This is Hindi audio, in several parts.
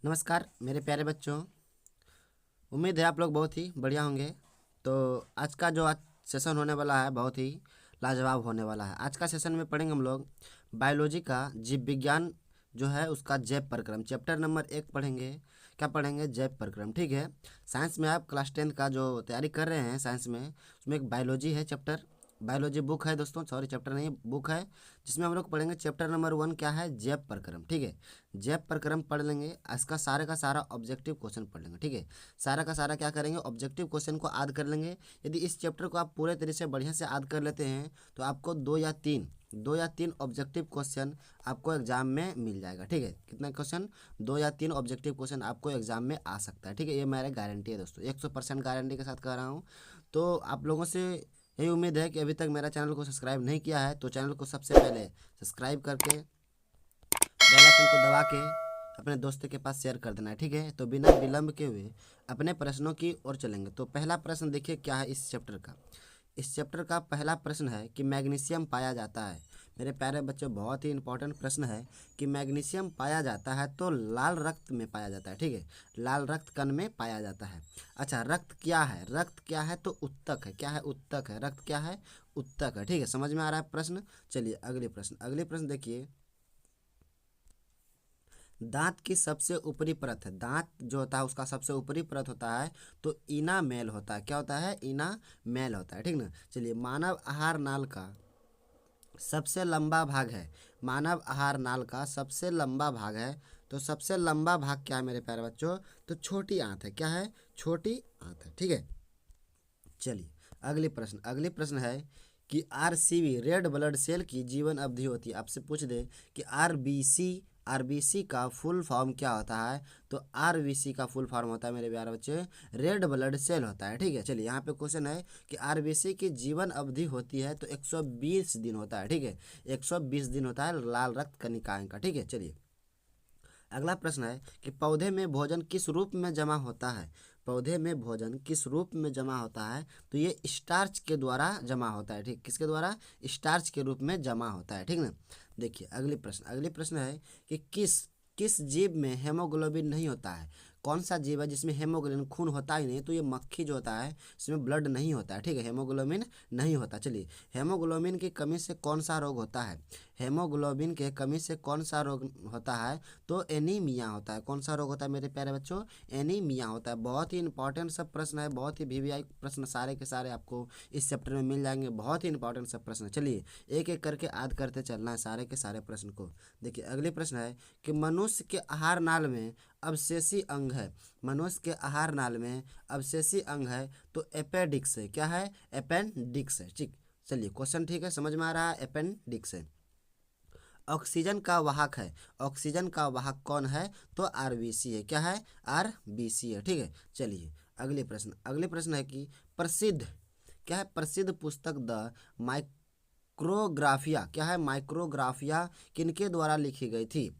नमस्कार मेरे प्यारे बच्चों। उम्मीद है आप लोग बहुत ही बढ़िया होंगे। तो आज सेशन होने वाला है बहुत ही लाजवाब होने वाला है। आज का सेशन में पढ़ेंगे हम लोग बायोलॉजी का जीव विज्ञान जो है उसका जैव प्रक्रम चैप्टर नंबर 1 पढ़ेंगे। क्या पढ़ेंगे? जैव प्रक्रम। ठीक है। साइंस में आप क्लास 10 का जो तैयारी कर रहे हैं साइंस में, उसमें एक बायोलॉजी है चैप्टर। बायोलॉजी बुक है दोस्तों, सॉरी चैप्टर नहीं बुक है, जिसमें हम लोग पढ़ेंगे चैप्टर नंबर 1 क्या है? जैव प्रक्रम। ठीक है। जैव प्रक्रम पढ़ लेंगे, इसका सारे का सारा ऑब्जेक्टिव क्वेश्चन पढ़ लेंगे। ठीक है। सारा का सारा क्या करेंगे? ऑब्जेक्टिव क्वेश्चन को याद कर लेंगे। यदि इस चैप्टर को आप पूरे तरीके से बढ़िया से याद कर लेते हैं तो आपको दो या तीन ऑब्जेक्टिव क्वेश्चन आपको एग्जाम में मिल जाएगा। ठीक है। कितना क्वेश्चन? 2 या 3 ऑब्जेक्टिव क्वेश्चन आपको एग्जाम में आ सकता है। ठीक है। ये मेरा गारंटी है दोस्तों, 100% गारंटी के साथ कह रहा हूँ। तो आप लोगों से यही उम्मीद है कि अभी तक मेरा चैनल को सब्सक्राइब नहीं किया है तो चैनल को सबसे पहले सब्सक्राइब करके बेल आइकन को दबा के अपने दोस्तों के पास शेयर कर देना है। ठीक है। तो बिना विलंब के हुए अपने प्रश्नों की ओर चलेंगे। तो पहला प्रश्न देखिए क्या है इस चैप्टर का। इस चैप्टर का पहला प्रश्न है कि मैग्नीशियम पाया जाता है। मेरे प्यारे बच्चों, बहुत ही इंपॉर्टेंट प्रश्न है कि मैग्नीशियम पाया जाता है तो लाल रक्त में पाया जाता है। ठीक है। लाल रक्त कण में पाया जाता है। अच्छा, रक्त क्या है? रक्त क्या है? तो उत्तक है। क्या है? उत्तक है। रक्त क्या है? उत्तक है। ठीक है। समझ में आ रहा है प्रश्न? चलिए अगले प्रश्न देखिए। दांत की सबसे ऊपरी परत है, दांत जो होता है उसका सबसे ऊपरी परत होता है तो इनामेल होता है। क्या होता है? इनामेल होता है। ठीक ना। चलिए, मानव आहार नाल का सबसे लंबा भाग है। मानव आहार नाल का सबसे लंबा भाग है तो सबसे लंबा भाग क्या है मेरे प्यारे बच्चों? तो छोटी आंत है। क्या है? छोटी आंत है। ठीक है। चलिए अगले प्रश्न है कि आरसीबी रेड ब्लड सेल की जीवन अवधि होती है। आपसे पूछ दे कि आरबीसी का फुल फॉर्म क्या होता है? तो आरबीसी का फुल फॉर्म होता है मेरे प्यारे बच्चे रेड ब्लड सेल होता है। ठीक है। चलिए, यहाँ पे क्वेश्चन है कि आरबीसी की जीवन अवधि होती है तो 120 दिन होता है। ठीक है। 120 दिन होता है लाल रक्त कणिकाएं का। ठीक है। चलिए, अगला प्रश्न है कि पौधे में भोजन किस रूप में जमा होता है? पौधे में भोजन किस रूप में जमा होता है? तो ये स्टार्च के द्वारा जमा होता है। ठीक, किसके द्वारा? स्टार्च के रूप में जमा होता है। ठीक ना। देखिए अगले प्रश्न है कि किस किस जीव में हेमोग्लोबिन नहीं होता है? कौन सा जीव है जिसमें हेमोग्लोबिन, खून होता ही नहीं? तो ये मक्खी जो होता है इसमें ब्लड नहीं होता है। ठीक है। हेमोग्लोबिन नहीं होता। चलिए, हेमोग्लोबिन की कमी से कौन सा रोग होता है? हेमोग्लोबिन के कमी से कौन सा रोग होता है? तो एनीमिया होता है। कौन सा रोग होता है मेरे प्यारे बच्चों? एनीमिया होता है। बहुत ही इंपॉर्टेंट सब प्रश्न है, बहुत ही वीवीआई प्रश्न सारे के सारे आपको इस चैप्टर में मिल जाएंगे। बहुत ही इंपॉर्टेंट सब प्रश्न है। चलिए, एक एक करके याद करते चलना है सारे के सारे प्रश्न को। देखिए, अगले प्रश्न है कि मनुष्य के आहार नाल में अवशेषी अंग है। मनुष्य के आहार नाल में अवशेषी अंग है तो अपेंडिक्स है। क्या है? अपेंडिक्स है। ठीक। चलिए, क्वेश्चन ठीक है, समझ में आ रहा है? अपेंडिक्स है। ऑक्सीजन का वाहक है। ऑक्सीजन का वाहक कौन है? तो आरबीसी है। क्या है? आरबीसी है। ठीक है। चलिए, अगले प्रश्न है कि प्रसिद्ध क्या है? प्रसिद्ध पुस्तक द माइक्रोग्राफिया। क्या है? माइक्रोग्राफिया किनके द्वारा लिखी गई थी?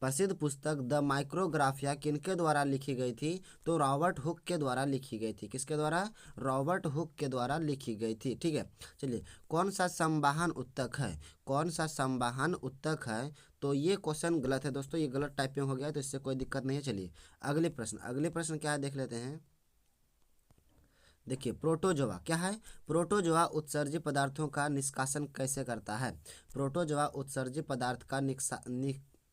प्रसिद्ध पुस्तक द माइक्रोग्राफिया किनके द्वारा लिखी गई थी? तो रॉबर्ट हुक के द्वारा लिखी गई थी। किसके द्वारा? रॉबर्ट हुक के द्वारा लिखी गई थी। ठीक है। चलिए, कौन सा संवाहन उत्तक है? कौन सा संवाहन उत्तक है? तो ये क्वेश्चन गलत है दोस्तों, ये गलत टाइपिंग हो गया है तो इससे कोई दिक्कत नहीं है। चलिए, अगले प्रश्न क्या है देख लेते हैं। देखिए, प्रोटोजोआ क्या है? प्रोटोजोआ उत्सर्जित पदार्थों का निष्कासन कैसे करता है? प्रोटोजोआ उत्सर्जित पदार्थ का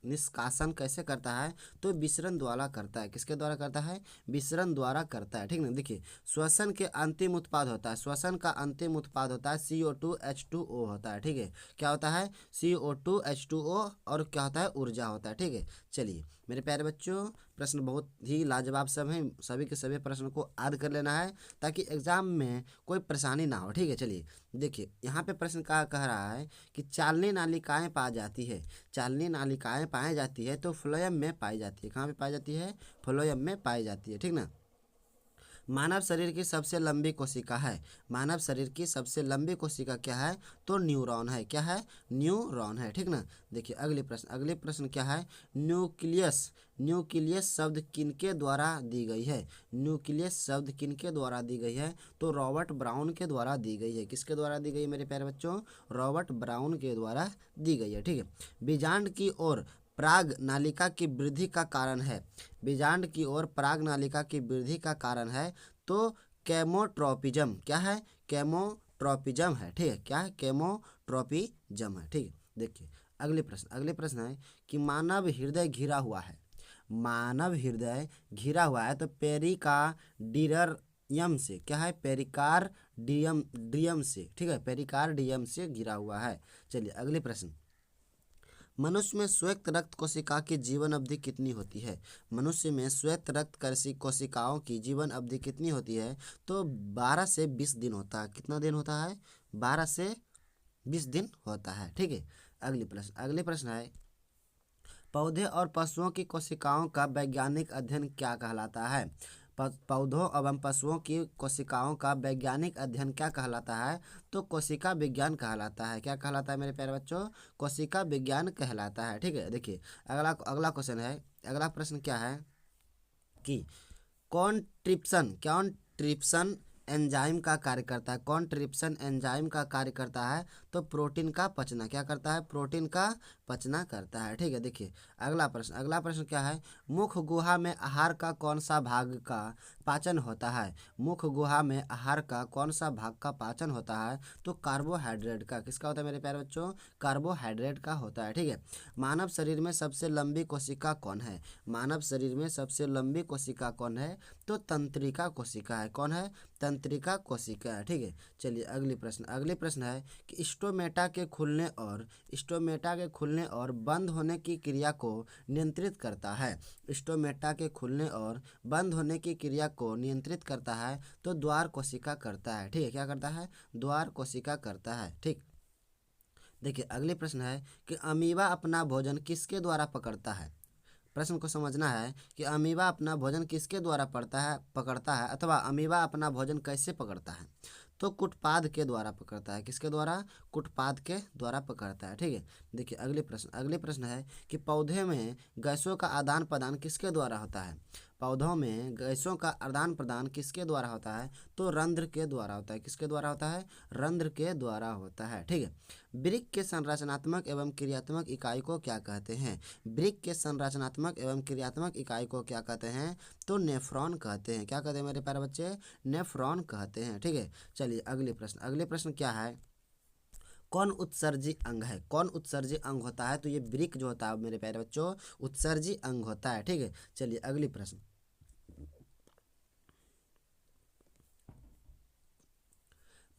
निष्कासन कैसे करता है? तो विसरण द्वारा करता है। किसके द्वारा करता है? विसरण द्वारा करता है। ठीक ना। देखिए, श्वसन के अंतिम उत्पाद होता है, श्वसन का अंतिम उत्पाद होता है CO2H2O होता है। ठीक है। क्या होता है? CO2H2O और क्या होता है? ऊर्जा होता है। ठीक है। चलिए मेरे प्यारे बच्चों, प्रश्न बहुत ही लाजवाब सब हैं, सभी के सभी प्रश्न को याद कर लेना है ताकि एग्जाम में कोई परेशानी ना हो। ठीक है। चलिए, देखिए यहाँ पे प्रश्न का कह रहा है कि चालनी नालिकाएं पाई जाती है। चालनी नालिकाएं पाई जाती है तो फ्लोएम में पाई जाती है। कहाँ पे पाई जाती है? फ्लोएम में पाई जाती है। ठीक ना। मानव शरीर की सबसे लंबी कोशिका है। मानव शरीर की सबसे लंबी कोशिका क्या है? तो न्यूरॉन है। क्या है? न्यूरॉन है। ठीक ना। देखिए, अगले प्रश्न क्या है? न्यूक्लियस न्यूक्लियस शब्द किनके द्वारा दी गई है? न्यूक्लियस शब्द किनके द्वारा दी गई है? तो रॉबर्ट ब्राउन के द्वारा दी गई है। किसके द्वारा दी गई है मेरे प्यारे बच्चों? रॉबर्ट ब्राउन के द्वारा दी गई है। ठीक है। बीजांड की ओर पराग नालिका की वृद्धि का कारण है, बीजांड की ओर पराग नालिका की वृद्धि का कारण है, तो केमोट्रोपिज्म क्या है, केमोट्रोपिज्म है। ठीक है, क्या है, केमोट्रोपिज्म है। ठीक है, देखिए अगले प्रश्न है कि मानव हृदय घिरा हुआ है, मानव हृदय घिरा हुआ है तो पेरिकार्डियम से, क्या है, पेरिकार्डियम डियम से, ठीक है, पेरिकार्डियम से घिरा हुआ है। चलिए अगले प्रश्न, मनुष्य में श्वेत रक्त कोशिका की जीवन अवधि कितनी होती है, मनुष्य में श्वेत रक्त कोशिकाओं की जीवन अवधि कितनी होती है, तो 12 से 20 दिन होता है। कितना दिन होता है, 12 से 20 दिन होता है। ठीक है, अगले प्रश्न है, पौधे और पशुओं की कोशिकाओं का वैज्ञानिक अध्ययन क्या कहलाता है, पौधों एवं पशुओं की कोशिकाओं का वैज्ञानिक अध्ययन क्या कहलाता है, तो कोशिका विज्ञान कहलाता है। क्या कहलाता है मेरे प्यारे बच्चों, कोशिका विज्ञान कहलाता है। ठीक है, देखिए अगला क्वेश्चन है, अगला प्रश्न क्या है कि कौन ट्रिप्सन एंजाइम का कार्य करता है, कौन ट्रिप्सन एंजाइम का कार्य करता है, तो प्रोटीन का पचना, क्या करता है, प्रोटीन का पचना करता है। ठीक है, देखिए अगला प्रश्न क्या है, मुख गुहा में आहार का कौन सा भाग का पाचन होता है, मुख गुहा में आहार का कौन सा भाग का पाचन होता है, तो कार्बोहाइड्रेट का, किसका होता है मेरे प्यारे बच्चों, कार्बोहाइड्रेट का होता है। ठीक है, मानव शरीर में सबसे लंबी कोशिका कौन है, मानव शरीर में सबसे लंबी कोशिका कौन है, तो तंत्रिका कोशिका है। कौन है, तंत्रिका कोशिका है। ठीक है, चलिए अगले प्रश्न है कि स्टोमेटा के खुलने और बंद होने की क्रिया को नियंत्रित करता है, स्टोमेटा के खुलने और बंद होने की क्रिया को नियंत्रित करता है, तो द्वार कोशिका करता है। ठीक है, क्या करता है, द्वार कोशिका करता है। ठीक, देखिए अगले प्रश्न है कि अमीबा अपना भोजन किसके द्वारा पकड़ता है, प्रश्न को समझना है कि अमीबा अपना भोजन किसके द्वारा पकड़ता है अथवा अमीबा अपना भोजन कैसे पकड़ता है, तो कुटपाद के द्वारा पकड़ता है। किसके द्वारा, कुटपाद के द्वारा पकड़ता है। ठीक है, देखिए अगले प्रश्न है कि पौधे में गैसों का आदान प्रदान किसके द्वारा होता है, पौधों में गैसों का आदान प्रदान किसके द्वारा होता है, तो रंध्र के द्वारा होता है। किसके द्वारा होता है, रंध्र के द्वारा होता है। ठीक है, वृक्क के संरचनात्मक एवं क्रियात्मक इकाई को क्या कहते हैं, वृक्क के संरचनात्मक एवं क्रियात्मक इकाई को क्या कहते हैं, तो नेफ्रॉन कहते हैं। क्या कहते हैं मेरे प्यारे बच्चे, नेफ्रॉन कहते हैं। ठीक है, चलिए अगले प्रश्न क्या है, कौन उत्सर्जी अंग है, कौन उत्सर्जी अंग होता है, तो ये वृक्क जो होता है मेरे प्यारे बच्चों उत्सर्जी अंग होता है। ठीक है, चलिए अगली प्रश्न,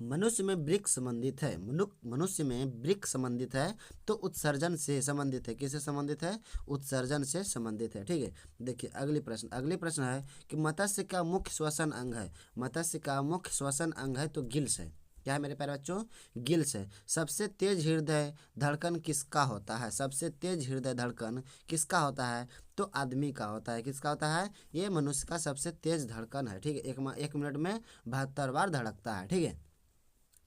मनुष्य में वृक्क संबंधित है, मनुष्य में वृक्क संबंधित है तो उत्सर्जन से संबंधित है। किससे संबंधित है, उत्सर्जन से संबंधित है। ठीक है, देखिए अगले प्रश्न है कि मत्स्य का मुख्य श्वसन अंग है, मत्स्य का मुख्य श्वसन अंग है तो गिल्स है। क्या है मेरे प्यारे बच्चों, गिल्स है। सबसे तेज हृदय धड़कन किसका होता है, सबसे तेज हृदय धड़कन किसका होता है, तो आदमी का होता है। किसका होता है, ये मनुष्य का सबसे तेज धड़कन है। ठीक है, एक मिनट में 72 बार धड़कता है। ठीक है,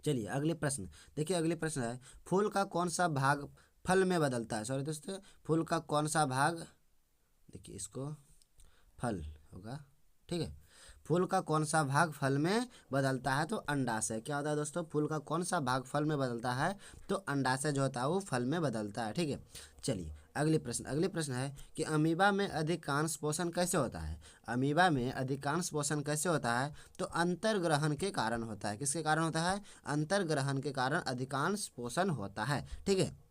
चलिए अगले प्रश्न, देखिए अगले प्रश्न है फूल का कौन सा भाग फल में बदलता है, सॉरी दोस्तों, फूल का कौन सा भाग, देखिए इसको फल होगा। ठीक है, फूल का कौन सा भाग फल में बदलता है, तो अंडाशय। क्या होता है दोस्तों, फूल का कौन सा भाग फल में बदलता है, तो अंडाशय जो होता है वो फल में बदलता है। ठीक है, चलिए अगले प्रश्न है कि अमीबा में अधिकांश पोषण कैसे होता है, अमीबा में अधिकांश पोषण कैसे होता है, तो अंतर्ग्रहण के कारण होता है। किसके कारण होता है, अंतर्ग्रहण के कारण अधिकांश पोषण होता है। ठीक है,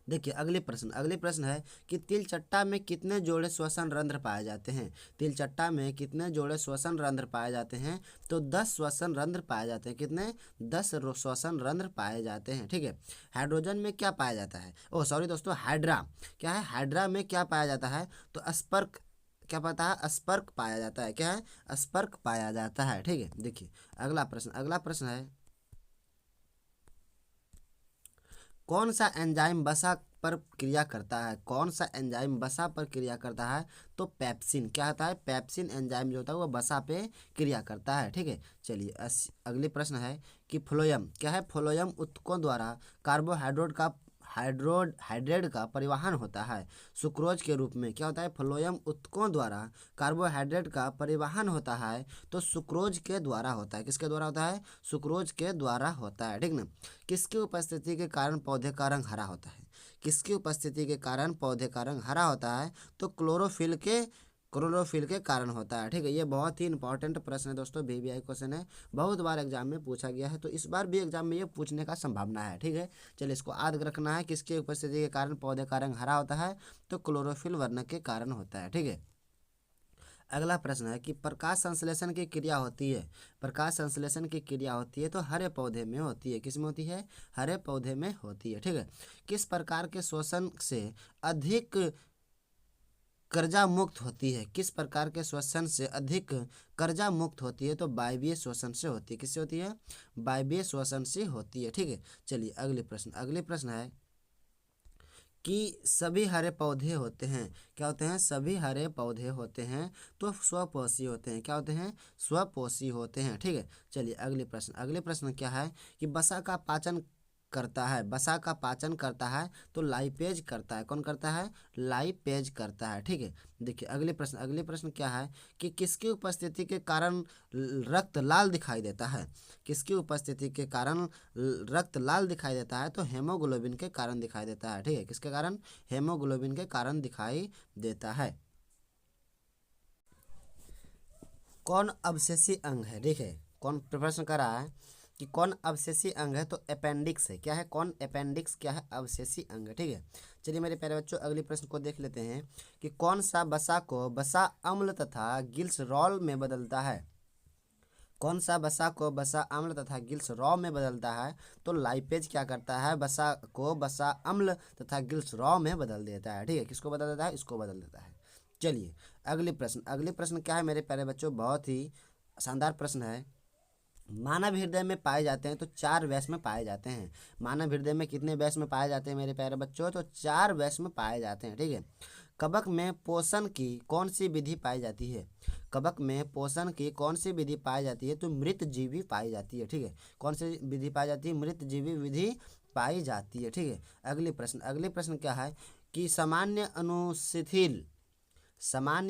देखिए अगले प्रश्न है कि तिलचट्टा में कितने जोड़े श्वसन रंध्र पाए जाते हैं, तिलचट्टा में कितने जोड़े श्वसन रंध्र पाए जाते हैं, तो 10 श्वसन रंध्र पाए जाते हैं। कितने, 10 श्वसन रंध्र पाए जाते हैं। ठीक है, हाइड्रोजन में क्या पाया जाता है, ओ सॉरी दोस्तों, हाइड्रा, क्या है, हाइड्रा में क्या पाया जाता है, तो स्पर्क, क्या पता है, स्पर्क पाया जाता है। क्या है, स्पर्क पाया जाता है। ठीक है, देखिए अगला प्रश्न है कौन सा एंजाइम वसा पर क्रिया करता है, कौन सा एंजाइम वसा पर क्रिया करता है, तो पेप्सिन। क्या होता है, पेप्सिन एंजाइम जो होता है वो वसा पे क्रिया करता है। ठीक है, चलिए अगले प्रश्न है कि फ्लोएम, क्या है, फ्लोएम ऊतकों द्वारा हाइड्रेट का परिवहन होता है सुक्रोज के रूप में। क्या होता है, फ्लोएम ऊतकों द्वारा कार्बोहाइड्रेट का परिवहन होता है तो सुक्रोज के द्वारा होता है। किसके द्वारा होता है, सुक्रोज के द्वारा होता है। ठीक ना, किसकी उपस्थिति के कारण पौधे का रंग हरा होता है, किसकी उपस्थिति के कारण पौधे का रंग हरा होता है? तो क्लोरोफिल के कारण होता है। ठीक है, ये बहुत ही इंपॉर्टेंट प्रश्न है दोस्तों, वीवीआई क्वेश्चन है, बहुत बार एग्जाम में पूछा गया है, तो इस बार भी एग्जाम में ये पूछने का संभावना है। ठीक है, चलिए इसको याद रखना है, किसकी उपस्थिति के कारण पौधे का रंग हरा होता है? तो क्लोरोफिल वर्ण के कारण होता है। ठीक है, अगला प्रश्न है कि प्रकाश संश्लेषण की क्रिया होती है, प्रकाश संश्लेषण की क्रिया होती है तो हरे पौधे में होती है। किस में होती है? हरे पौधे में होती है। ठीक है, किस प्रकार के श्वसन से अधिक कर्जा मुक्त होती है? किस प्रकार के श्वसन से अधिक कर्जा मुक्त होती है? तो वायवीय श्वसन से होती है। किससे होती है? वायवीय श्वसन से होती है। ठीक है, चलिए अगले प्रश्न है कि सभी हरे पौधे होते हैं, क्या होते हैं? सभी हरे पौधे होते हैं तो स्वपोषी होते हैं। क्या होते हैं? स्वपोषी होते हैं। ठीक है, चलिए अगले प्रश्न क्या है कि वसा का पाचन करता है, वसा का पाचन करता है तो लाइपेज करता है। कौन करता है? लाइपेज करता है। ठीक है, देखिए अगले प्रश्न क्या है कि किसकी उपस्थिति के कारण रक्त लाल दिखाई देता है? किसकी उपस्थिति के कारण रक्त लाल दिखाई देता है? तो हेमोग्लोबिन के कारण दिखाई देता है। ठीक है, किसके कारण? हेमोग्लोबिन के कारण दिखाई देता है। कौन अवशेषी अंग है? देखिए कौन प्रश्न कर रहा है कि कौन अवशेषी अंग है? तो अपेंडिक्स है। क्या है? कौन? अपेंडिक्स क्या है? अवशेषी अंग है। ठीक है, चलिए मेरे प्यारे बच्चों अगले प्रश्न को देख लेते हैं कि कौन सा वसा को वसा अम्ल तथा गिल्सरॉल में बदलता है? कौन सा वसा को वसा अम्ल तथा गिल्सरॉल में बदलता है? तो लाइपेज क्या करता है? वसा को वसा अम्ल तथा गिल्सरॉल में बदल देता है। ठीक है, किसको बदल देता है? इसको बदल देता है। चलिए अगले प्रश्न क्या है मेरे प्यारे बच्चों? बहुत ही शानदार प्रश्न है। मानव हृदय में पाए जाते हैं तो 4 वैश में पाए जाते हैं। मानव हृदय में कितने वैश में पाए जाते हैं मेरे प्यारे बच्चों? तो 4 वैश में पाए जाते हैं। ठीक है, कवक में पोषण की कौन सी विधि पाई जाती है? कवक में पोषण की कौन सी विधि पाई जाती है? तो मृत जीवी पाई जाती है। ठीक है, कौन सी विधि पाई जाती है? मृत जीवी विधि पाई जाती है। ठीक है, अगले प्रश्न क्या है कि सामान्य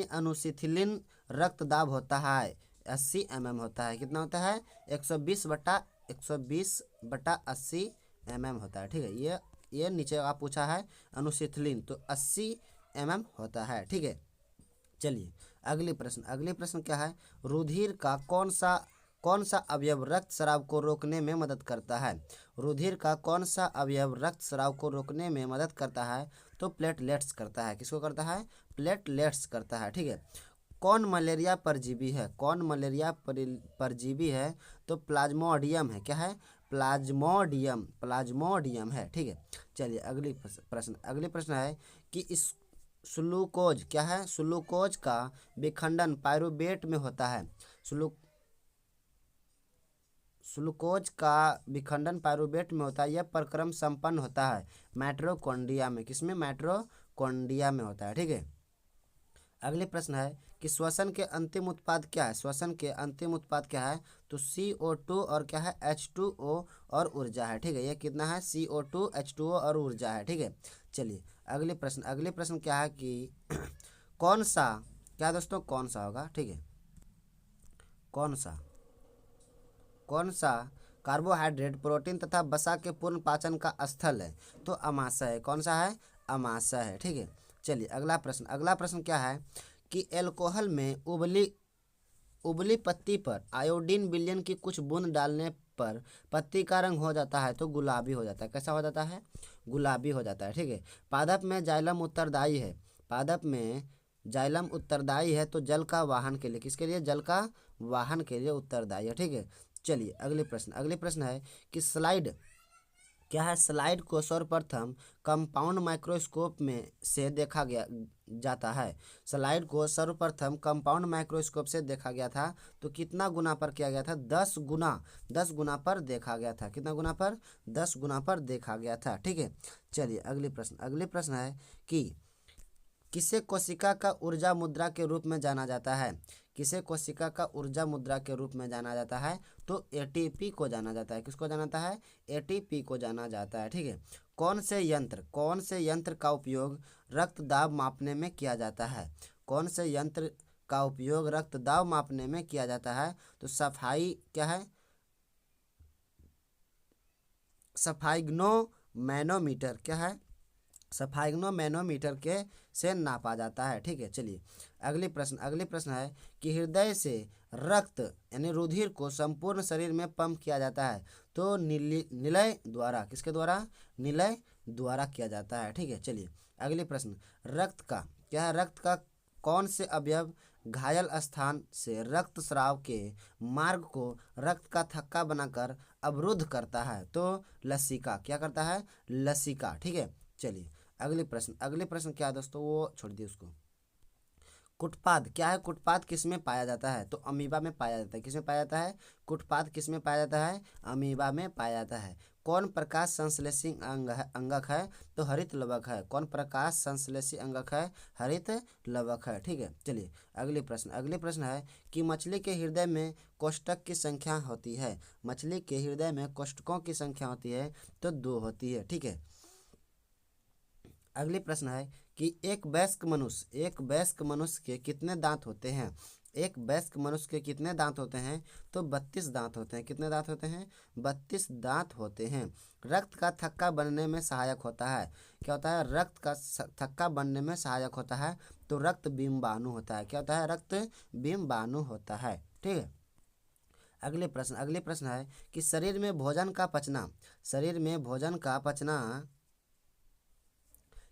अनुशिथिलिन रक्तदाब होता है 80 mm होता है। कितना होता है? 120/80 mm होता है। ठीक है, ये नीचे आप पूछा है अनुशिथिलिन तो 80 mm होता है। ठीक है, चलिए अगले प्रश्न क्या है? रुधिर का कौन सा अवयव रक्त स्राव को रोकने में मदद करता है? रुधिर का कौन सा अवयव रक्त स्राव को रोकने में मदद करता है? तो प्लेटलेट्स करता है। किसको करता है? प्लेटलेट्स करता है। ठीक है, कौन मलेरिया परजीवी है? कौन मलेरिया परजीवी है? तो प्लाज्मोडियम है। क्या है? प्लाज्मोडियम है। ठीक है, चलिए अगले प्रश्न है कि इस सुलूकोज क्या है? सुलूकोज का विखंडन पायरुवेट में होता है। सुलूकोज का विखंडन पायरुवेट में होता है। यह प्रक्रम संपन्न होता है माइटोकॉन्ड्रिया में। किसमें? माइटोकॉन्ड्रिया में होता है। ठीक है, अगले प्रश्न है कि श्वसन के अंतिम उत्पाद क्या है? श्वसन के अंतिम उत्पाद क्या है? तो CO2 और क्या है? H2O और ऊर्जा है। ठीक है, ये कितना है? CO2 H2O और ऊर्जा है। ठीक है, चलिए अगले प्रश्न क्या है कि कौन सा क्या दोस्तों? कौन सा होगा? ठीक है, कौन सा कार्बोहाइड्रेट प्रोटीन तथा वसा के पूर्ण पाचन का स्थल है? तो अमाशय है। कौन सा है? अमाशय है। ठीक है, चलिए अगला प्रश्न क्या है कि एल्कोहल में उबली पत्ती पर आयोडीन विलयन की कुछ बूंद डालने पर पत्ती का रंग हो जाता है तो गुलाबी हो जाता है। कैसा हो जाता है? गुलाबी हो जाता है। ठीक है, पादप में जाइलम उत्तरदायी है। पादप में जाइलम उत्तरदायी है तो जल का वाहन के लिए। किसके लिए? जल का वाहन के लिए उत्तरदायी है। ठीक है, चलिए अगले प्रश्न है कि स्लाइड क्या है? स्लाइड को सर्वप्रथम कंपाउंड माइक्रोस्कोप में से देखा गया जाता है। स्लाइड को सर्वप्रथम कंपाउंड माइक्रोस्कोप से देखा गया था तो कितना गुना पर किया गया था? 10 गुना पर देखा गया था। कितना गुना पर? 10 गुना पर देखा गया था। ठीक है, चलिए अगले प्रश्न है कि किसे कोशिका का ऊर्जा मुद्रा के रूप में जाना जाता है? किसे कोशिका का ऊर्जा मुद्रा के रूप में जाना जाता है? तो ATP को जाना जाता है। किसको जाना जाता है? ATP को जाना जाता है। ठीक है, कौन से यंत्र का उपयोग रक्त दाब मापने में किया जाता है? कौन से यंत्र का उपयोग रक्त दाब मापने में किया जाता है? तो सफाई क्या है? सफाइग्नो मैनोमीटर क्या है? सफाइग्नो मैनोमीटर के से नापा जाता है। ठीक है, चलिए अगली प्रश्न है कि हृदय से रक्त यानी रुधिर को संपूर्ण शरीर में पंप किया जाता है तो निलय द्वारा, किसके द्वारा? निलय द्वारा किया जाता है। ठीक है, चलिए अगले प्रश्न, रक्त का क्या है? रक्त का कौन से अवयव घायल स्थान से रक्त स्राव के मार्ग को रक्त का थक्का बनाकर अवरुद्ध करता है? तो लसिका। क्या करता है? लसिका। ठीक है, चलिए अगले प्रश्न क्या है दोस्तों, वो छोड़ दिए उसको। कुटपाद क्या है? कुटपाद किसमें पाया जाता है? तो अमीबा में पाया जाता है। किसमें पाया जाता है? कुटपाद किसमें पाया जाता है? अमीबा में पाया जाता है। कौन प्रकाश संश्लेषी अंगक है? तो हरित लवक है। कौन प्रकाश संश्लेषी अंगक है? हरित लवक है। ठीक है, चलिए अगले प्रश्न है कि मछली के हृदय में कोष्ठक की संख्या होती है? मछली के हृदय में कोष्ठकों की संख्या होती है तो 2 होती है। ठीक है, अगली प्रश्न है कि एक वयस्क मनुष्य के कितने दांत होते हैं? एक वयस्क मनुष्य के कितने दांत होते हैं? तो 32 दांत होते हैं। कितने दांत होते हैं? 32 दांत होते हैं। रक्त का थक्का बनने में सहायक होता है। क्या होता है? रक्त का थक्का बनने में सहायक होता है तो रक्त बिंबाणु होता है। क्या होता है? रक्त बिंबाणु होता है। ठीक है, अगले प्रश्न है कि शरीर में भोजन का पचना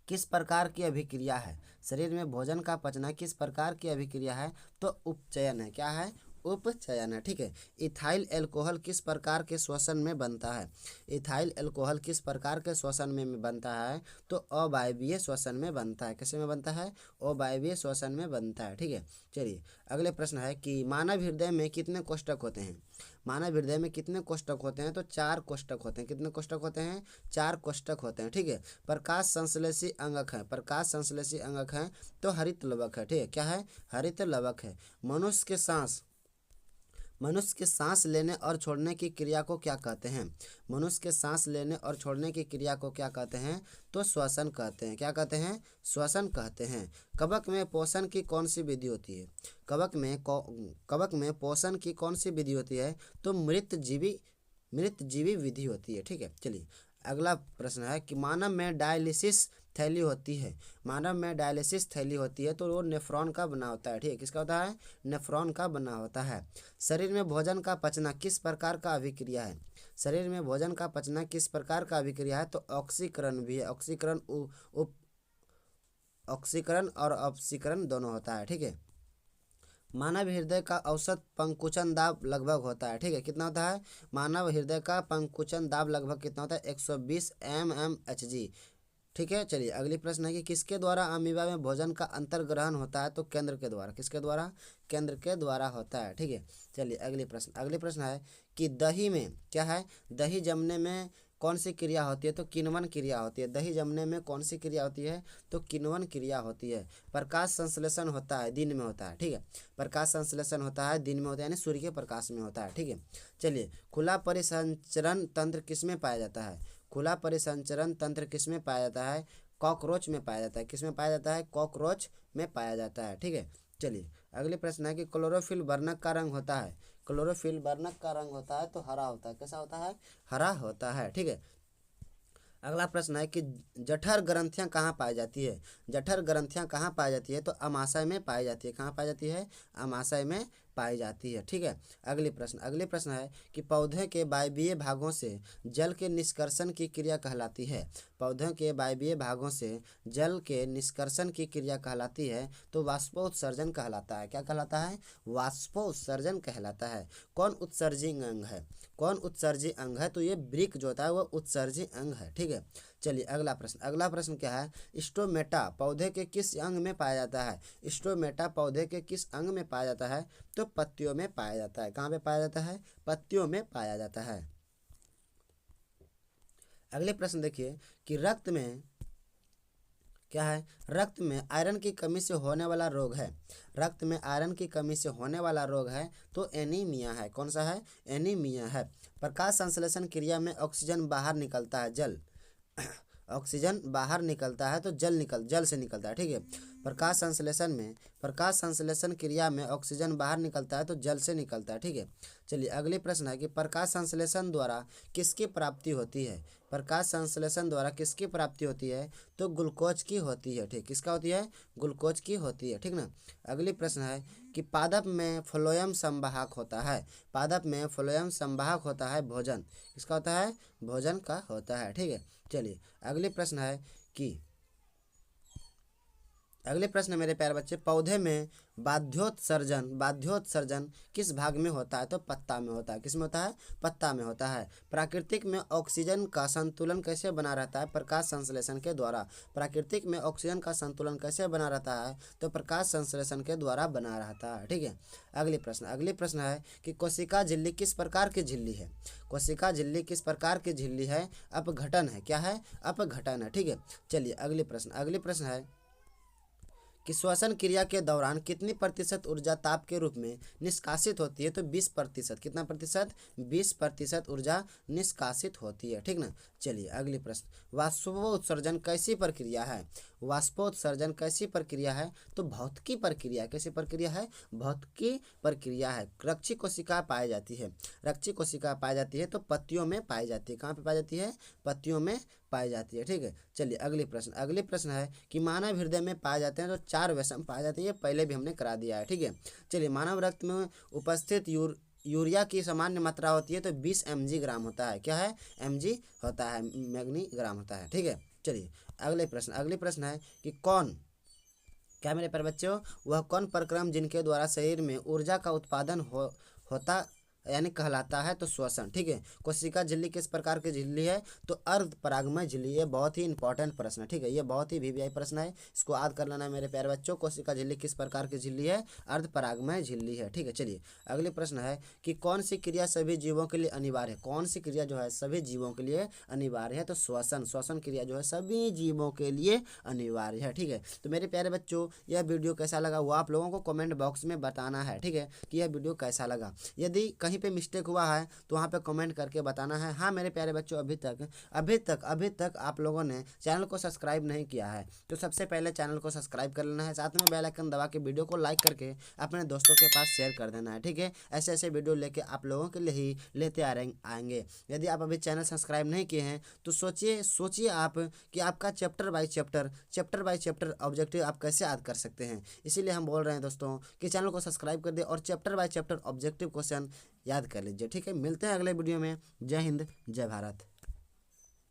किस प्रकार की अभिक्रिया है? शरीर में भोजन का पचना किस प्रकार की अभिक्रिया है? तो उपचयन है। क्या है? उपचयन है। ठीक है, इथाइल अल्कोहल किस प्रकार के श्वसन में बनता है? इथाइल अल्कोहल किस प्रकार के श्वसन में बनता है? तो अवायवीय श्वसन में बनता है। कैसे में बनता है? अवायवीय श्वसन में बनता है। ठीक है, चलिए अगले प्रश्न है कि मानव हृदय में कितने कोष्ठक होते हैं? मानव हृदय में कितने कोष्ठक होते हैं? तो 4 कोष्ठक होते हैं। कितने कोष्ठक होते हैं? 4 कोष्ठक होते हैं। ठीक है, प्रकाश संश्लेषी अंगक है। प्रकाश संश्लेषी अंगक है तो हरित लवक है। ठीक है, क्या है? हरित लवक है। मनुष्य के सांस लेने और छोड़ने की क्रिया को क्या कहते हैं? मनुष्य के सांस लेने और छोड़ने की क्रिया को क्या कहते हैं? तो श्वसन कहते हैं। क्या कहते हैं? श्वसन कहते हैं। कवक में पोषण की कौन सी विधि होती है? कवक में पोषण की कौन सी विधि होती है? तो मृतजीवी विधि होती है। ठीक है, चलिए अगला प्रश्न है कि मानव में डायलिसिस थैली होती है। मानव में डायलिसिस थैली होती है तो वो नेफ्रॉन का बना होता है। ठीक है, किसका होता है? नेफ्रॉन का बना होता है। शरीर में भोजन का पचना किस प्रकार का अभिक्रिया है? शरीर में भोजन का पचना किस प्रकार का अभिक्रिया है? तो ऑक्सीकरण भी है। ऑक्सीकरण और अपसीकरण दोनों होता है। ठीक है, मानव हृदय का औसत पंकुचन दाब लगभग होता है। ठीक है, कितना होता है? मानव हृदय का पंकुचन दाब लगभग कितना होता है? 120 mmHg। ठीक है, चलिए अगली प्रश्न है कि किसके द्वारा अमीबा में भोजन का अंतर्ग्रहण होता है? तो केंद्र के द्वारा। किसके द्वारा? केंद्र के द्वारा होता है। ठीक है, चलिए अगली प्रश्न है कि दही में क्या है? दही जमने में कौन सी क्रिया होती है? तो किण्वन क्रिया होती है। दही जमने में कौन सी क्रिया होती है? तो किण्वन क्रिया होती है। प्रकाश संश्लेषण होता है दिन में होता है। ठीक है, प्रकाश संश्लेषण होता है दिन में होता है यानी सूर्य के प्रकाश में होता है। ठीक है, चलिए खुला परिसंचरण तंत्र किस में पाया जाता है? खुला परिसंचरण तंत्र किस में पाया जाता है? कॉकरोच में पाया जाता है। किस में पाया जाता है? कॉकरोच में पाया जाता है। ठीक है, चलिए अगले प्रश्न है कि क्लोरोफिल वर्णक का रंग होता है। क्लोरोफिल वर्णक का रंग होता है तो हरा होता है। कैसा होता है? हरा होता है। ठीक है, अगला प्रश्न है कि जठर ग्रंथियां कहाँ पाई जाती है? जठर ग्रंथियां कहाँ पाई जाती है? तो अमाशय में पाई जाती है। कहाँ पाई जाती है? अमाशय में पाई जाती है। ठीक है, अगले प्रश्न है कि पौधे के वायवीय भागों से जल के निष्कर्षण की क्रिया कहलाती है। पौधों के वायवीय भागों से जल के निष्कर्षण की क्रिया कहलाती है तो वाष्पोत्सर्जन कहलाता है। क्या कहलाता है? वाष्पोत्सर्जन कहलाता है। कौन उत्सर्जी अंग है? कौन उत्सर्जी अंग है? तो ये वृक्क जो होता है वो उत्सर्जी अंग है। ठीक है, चलिए अगला प्रश्न क्या है? स्टोमेटा पौधे के किस अंग में पाया जाता है? स्टोमेटा पौधे के किस अंग में पाया जाता है? तो पत्तियों में पाया जाता है। कहाँ पे पाया जाता है? पत्तियों में पाया जाता है। अगले प्रश्न देखिए कि रक्त में क्या है? रक्त में आयरन की कमी से होने वाला रोग है। रक्त में आयरन की कमी से होने वाला रोग है तो एनीमिया है। कौन सा है? एनीमिया है। प्रकाश संश्लेषण क्रिया में ऑक्सीजन बाहर निकलता है। ऑक्सीजन बाहर निकलता है तो जल से निकलता है। ठीक है, प्रकाश संश्लेषण क्रिया में ऑक्सीजन बाहर निकलता है तो जल से निकलता है। ठीक है, चलिए अगली प्रश्न है कि प्रकाश संश्लेषण द्वारा किसकी प्राप्ति होती है। प्रकाश संश्लेषण द्वारा किसकी प्राप्ति होती है, तो ग्लूकोज की होती है। ठीक, किसका होती है, ग्लूकोज की होती है। ठीक ना। अगली प्रश्न है कि पादप में फ्लोएम संवाहक होता है। पादप में फ्लोएम संवाहक होता है भोजन, किसका होता है, भोजन का होता है। ठीक है, चलिए अगली प्रश्न है कि अगले प्रश्न मेरे प्यारे बच्चे, पौधे में बाध्योत्सर्जन किस भाग में होता है, तो पत्ता में होता है। किस में होता है, पत्ता में होता है। प्राकृतिक में ऑक्सीजन का संतुलन कैसे बना रहता है, प्रकाश संश्लेषण के द्वारा। प्राकृतिक में ऑक्सीजन का संतुलन कैसे बना रहता है, तो प्रकाश संश्लेषण के द्वारा बना रहता है। ठीक है, अगली प्रश्न है कि कोशिका झिल्ली किस प्रकार की झिल्ली है। कोशिका झिल्ली किस प्रकार की झिल्ली है, अपघटन है। क्या है, अपघटन है। ठीक है, चलिए अगली प्रश्न है कि श्वसन क्रिया के दौरान कितनी प्रतिशत ऊर्जा ताप के रूप में निष्कासित होती है, तो 20%। कितना प्रतिशत, 20% ऊर्जा निष्कासित होती है। ठीक ना। चलिए अगली प्रश्न, वाष्पोत्सर्जन कैसी प्रक्रिया है। वाष्पोत्सर्जन कैसी प्रक्रिया है, तो भौतिकी प्रक्रिया। कैसी प्रक्रिया है, भौतिकी प्रक्रिया है। रक्षी कोशिका पाई जाती है, रक्षी कोशिका पाई जाती है तो पत्तियों में पाई जाती है। कहाँ पे पाई जाती है, पत्तियों में पाई जाती है। ठीक है, चलिए अगली प्रश्न है कि मानव हृदय में पाए जाते हैं तो 4 वसम पाए जाते हैं। ये पहले भी हमने करा दिया है। ठीक है, चलिए मानव रक्त में उपस्थित यूरिया की सामान्य मात्रा होती है तो 20 mg होता है। क्या है, mg होता है, मैग्नीग्राम होता है। ठीक है, चलिए अगले प्रश्न है कि क्या मेरे प्यारे बच्चों, वह कौन प्रक्रम जिनके द्वारा शरीर में ऊर्जा का उत्पादन होता यानी कहलाता है, तो श्वसन। ठीक है, कोशिका झिल्ली किस प्रकार की झिल्ली है, तो अर्ध परागमय झिल्ली। ये बहुत ही इंपॉर्टेंट प्रश्न है। ठीक है, ये बहुत ही VVI प्रश्न है, इसको याद कर लेना मेरे प्यारे बच्चों। कोशिका झिल्ली किस प्रकार की झिल्ली है, अर्ध परागमय झिल्ली है। ठीक है, चलिए अगले प्रश्न है कि कौन सी क्रिया सभी जीवों के लिए अनिवार्य है। कौन सी क्रिया जो है सभी जीवों के लिए अनिवार्य है, तो श्वसन क्रिया जो है सभी जीवों के लिए अनिवार्य है। ठीक है, तो मेरे प्यारे बच्चों यह वीडियो कैसा लगा वो आप लोगों को कमेंट बॉक्स में बताना है। ठीक है, कि यह वीडियो कैसा लगा। यदि कहीं पे मिस्टेक हुआ है तो वहाँ पे कमेंट करके बताना है। हाँ मेरे प्यारे बच्चों, अभी तक आप लोगों ने चैनल को सब्सक्राइब नहीं किया है तो सबसे पहले चैनल को सब्सक्राइब कर लेना है, साथ में बेल आइकन दबा के वीडियो को लाइक करके अपने दोस्तों के पास शेयर कर देना है। ठीक है, ऐसे वीडियो लेके आप लोगों के लिए ही लेते आएंगे। यदि आप अभी चैनल सब्सक्राइब नहीं किए हैं तो सोचिए आप कि आपका चैप्टर बाय चैप्टर ऑब्जेक्टिव आप कैसे याद कर सकते हैं। इसीलिए हम बोल रहे हैं दोस्तों कि चैनल को सब्सक्राइब कर दे और chapter by chapter objective question याद कर लीजिए। ठीक है, मिलते हैं अगले वीडियो में। जय हिंद, जय भारत।